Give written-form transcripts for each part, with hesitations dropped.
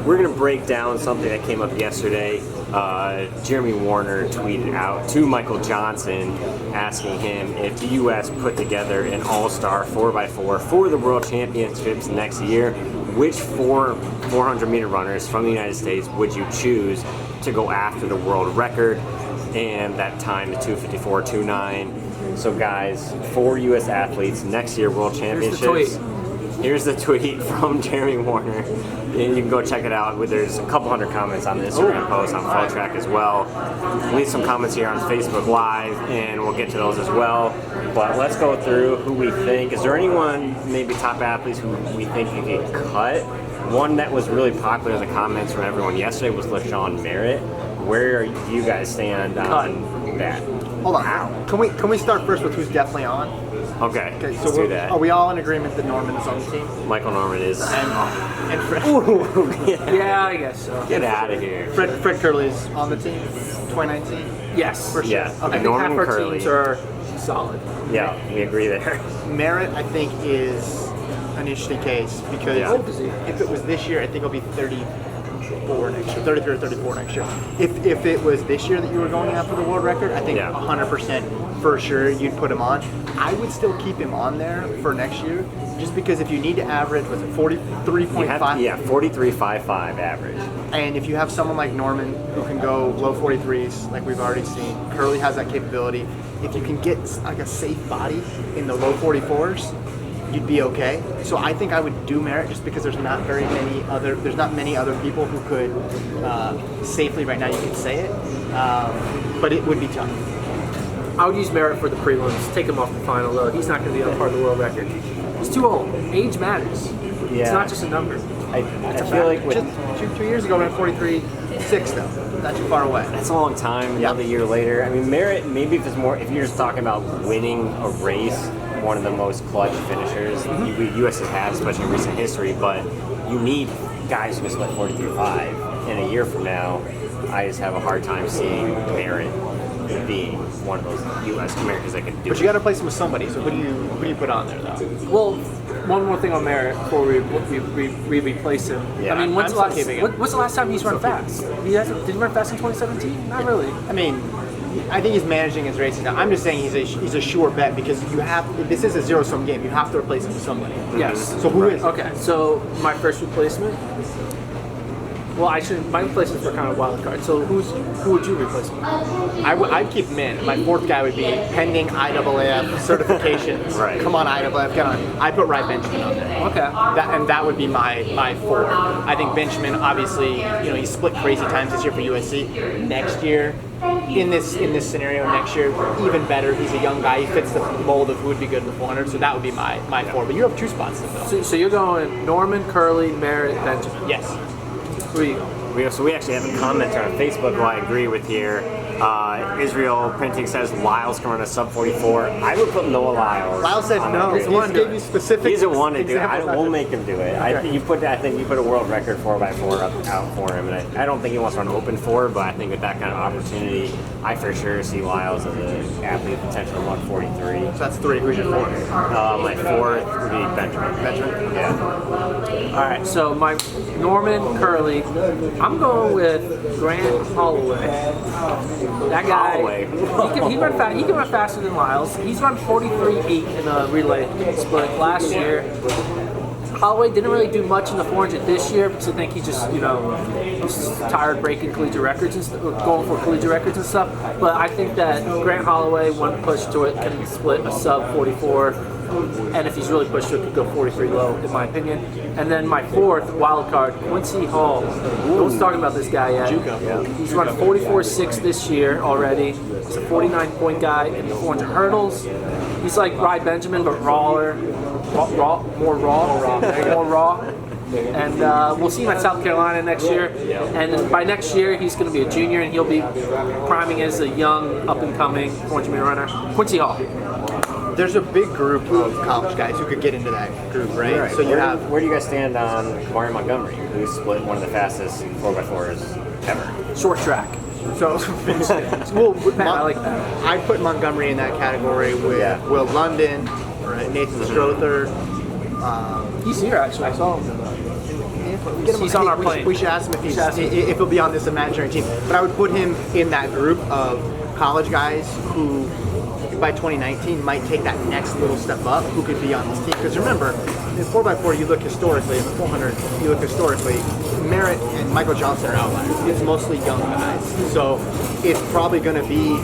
we're going to break down something that came up yesterday. Jeremy Warner tweeted out to Michael Johnson asking him if the U.S. put together an all-star 4x4 for the World Championships next year, which 400-meter runners from the United States would you choose to go after the world record? And that time is 2:54.29. So guys, 4 U.S. athletes next year World Championships. Here's the tweet from Jeremy Warner, and you can go check it out. There's a couple hundred comments on the Instagram post on FloTrack as well. Leave some comments here on Facebook Live, and we'll get to those as well. But let's go through who we think. Is there anyone, maybe top athletes, who we think you can cut? One that was really popular in the comments from everyone yesterday was LaShawn Merritt. Where do you guys stand on that? Hold on. Wow. Can we start first with who's definitely on? Okay, so let's do that. Are we all in agreement that Norman is on the team? Michael Norman is. And Fred. Ooh, yeah, I guess so. Get out of here. Fred Curley is on the team, 2019? Yes. For sure. Yeah. Okay. I think Norman half our Curley. teams are solid. Yeah, we agree there. Merritt, I think, is an interesting case because if it was this year, I think it'll be 34 next year, 33 or 34 next year. If it was this year that you were going after the world record, I think 100% for sure you'd put him on. I would still keep him on there for next year, just because if you need to average, was it 43.5? Yeah, 43.55 average. And if you have someone like Norman who can go low 43s, like we've already seen, Curley has that capability. If you can get like a safe body in the low 44s, you'd be okay. So I think I would do Merritt just because there's not many other people who could safely right now. You could say it, but it would be tough. I would use Merritt for the prelims. Take him off the final though. He's not going to be a part of the world record. He's too old. Age matters. Yeah. It's not just a number. I feel like with Just 2 years ago, we went 43.6 though. Not too far away. that's a long time. Another year later. I mean, Merritt. Maybe if you're just talking about winning a race, one of the most clutch finishers the U.S. has had, especially in recent history. But you need guys who can split 43.5. And a year from now, I just have a hard time seeing Merritt being one of those U.S. Americans that can do it. But you got to place him with somebody. So who do you put on there though? Well, one more thing on Merritt before we replace him. Yeah, I mean, what's keeping the last time he's run fast? Did he run fast in 2017? Not really. I mean, I think he's managing his races now. I'm just saying he's a sure bet because this is a zero-sum game. You have to replace him with somebody. Yes. So who is? Okay. So my first replacement. Well, my replacements were kind of wild card. So who would you replace him? I'd keep him in. My fourth guy would be pending IAAF certifications. Right. Come on, IAAF, get on. I'd put Ry Benjamin on there. Okay. That would be my four. I think Benjamin, obviously, he split crazy times this year for USC. Next year, in this scenario, next year, even better. He's a young guy. He fits the mold of who would be good in the 400. So that would be my four. But you have two spots to fill. So you're going Norman, Curley, Merritt, Benjamin. Yes. Who are you going? We actually have a commenter on Facebook who I agree with here. Israel Printing says Lyles can run a sub 44. I would put Noah Lyles. Lyles said no. He gave you specific. He doesn't want to do it. examples. I won't make him do it. I think you put a world record 4x4 out for him, and I don't think he wants to run open 4, but I think with that kind of opportunity, I for sure see Lyles as an athlete potential of 143. So that's three. Who's your fourth? My fourth would be Benjamin. Benjamin? Yeah. All right. So my Norman, Curley. I'm going with Grant Holloway. That guy, Holloway. he can run faster than Lyles. He's run 43.8 in a relay split last year. Holloway didn't really do much in the 400 this year because I think he just, he's tired breaking collegiate records and going for collegiate records and stuff. But I think that Grant Holloway, one push to it, can split a sub 44. And if he's really pushed to it, could go 43 low, in my opinion. And then my fourth wild card, Quincy Hall. No one's talking about this guy yet. He's run 44.6 this year already. He's a 49-point guy in the 400 hurdles. He's like Ry Benjamin, but more raw. And we'll see him at South Carolina next year. And by next year, he's going to be a junior, and he'll be priming as a young, up-and-coming 400-meter runner. Quincy Hall. There's a big group of college guys who could get into that group, right? So where do you guys stand on Kamari Montgomery, who split one of the fastest 4x4s ever? Short track. So, I like that. I put Montgomery in that category with Will London, right? Nathan Strother. He's here, actually. I saw him. get him. He's on our we plane. We should ask him if ask him. if he'll be on this imaginary team. But I would put him in that group of college guys who, by 2019, might take that next little step up, who could be on this team. Because remember, in 4x4, you look historically, in the 400, you look historically, Merritt and Michael Johnson are outliers. It's mostly young guys. So it's probably going to be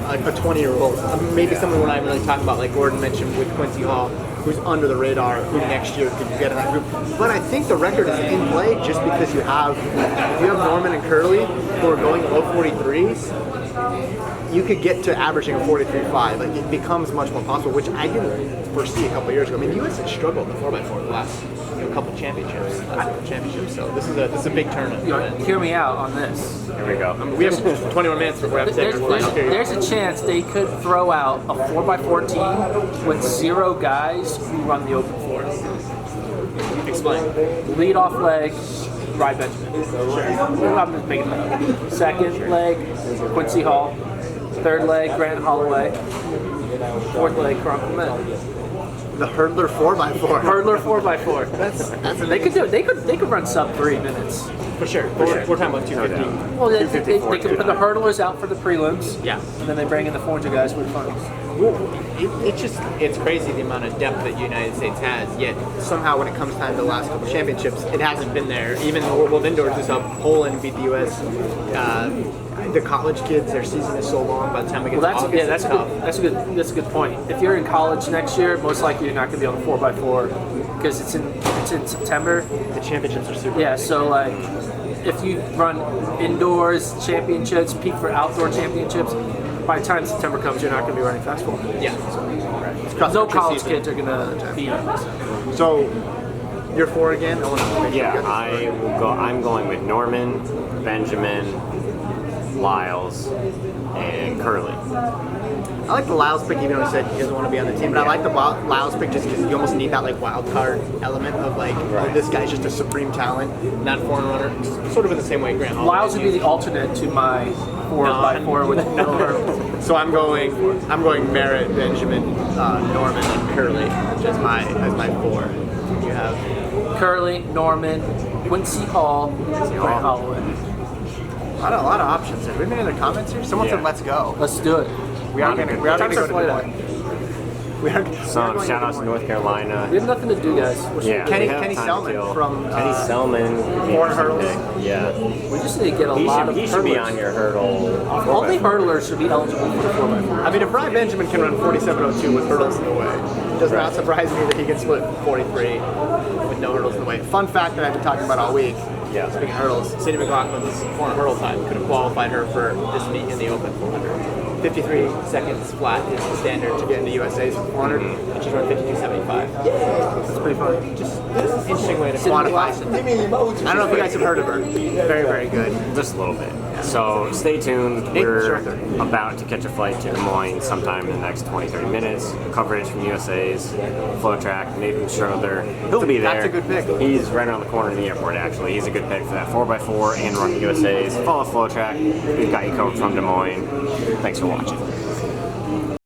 a 20-year-old, maybe someone we're not even really talking about, like Gordon mentioned with Quincy Hall, who's under the radar, who next year could get in that group. But I think the record is in play just because if you have Norman and Curley who are going low 43s, you could get to averaging a 43.5. Like, it becomes much more possible, which I didn't foresee a couple of years ago. I mean, the U.S. has struggled in the 4x4 the last couple of championships. So this is a big tournament. Hear me out on this. Here we go. We have 21 minutes before we have to take our final period. There's a chance they could throw out a 4x4 team with 0 guys who run the open floor. Explain. Lead off leg, Rye Benjamin. I'm just making that up. Second leg, Quincy Hall. Third leg, Grant Holloway. Fourth leg, Carl Clement. The hurdler 4x4. Hurdler 4x4. That's They could do it. They could run sub 3 minutes. for sure. We're talking about 250. Well, they could put the hurdlers out for the prelims. Yeah. And then they bring in the 400 guys for the finals. It's crazy the amount of depth that the United States has, yet somehow when it comes time to the last couple championships, it hasn't been there. Even the World Indoors is up. Poland beat the U.S. The college kids, their season is so long. By the time we get to August, that's a good point. If you're in college next year, most likely you're not going to be on the 4x4 because it's in September. The championships are super. Yeah, so like if you run indoors championships, peak for outdoor championships, by the time September comes, you're not going to be running fast forward. Yeah. No college kids are going to be on this. So you're 4 again. I want to make sure Yeah, we got I will go. I'm going with Norman, Benjamin, Lyles, and Curley. I like the Lyles pick, even though he said he doesn't want to be on the team. But I like the Lyles pick just because you almost need that like wild card element of like, oh, this guy's just a supreme talent, not foreign runner. Sort of in the same way Grant Holloway. Lyles would be the alternate to my 4x4 with no hurdles. So I'm going Merritt, Benjamin, Norman, and Curley as my 4. You have Curley, Norman, Quincy Hall, Grant Holloway. a lot of options there. Do we have any other comments here? Someone said let's go. Let's do it. We are going to go to Des Moines. Some shout outs to North Carolina. We have nothing to do, guys. Yeah, Kenny we have time to Selman kill. from Kenny Selman. Foreign hurdles. Yeah, We just need to get a lot of he should be hurdlers. on your hurdle. Only hurdlers should be eligible for the 4x4. I mean, if Ryan Benjamin can run 47.02 with hurdles in the way, it does not surprise me that he can split 43 with no hurdles in the way. Fun fact that I've been talking about all week. Yeah. Speaking of hurdles, Sadie McLaughlin's 400 hurdle time could have qualified her for this meet in the Open 400. 53 seconds flat is the standard to get into USA's 400, and she's run 52.75. That's pretty fun. Just an interesting way to quantify it. I don't know if you guys have heard of her. Very, very good. Just a little bit. So stay tuned. We're about to catch a flight to Des Moines sometime in the next 20-30 minutes. Coverage from USA's FloTrack, Nathan Schroeder. He'll be there. That's a good pick. He's right around the corner in the airport, actually. He's a good pick for that 4x4 and running USA's. Follow FloTrack. We've got you covered from Des Moines. Thanks for watching.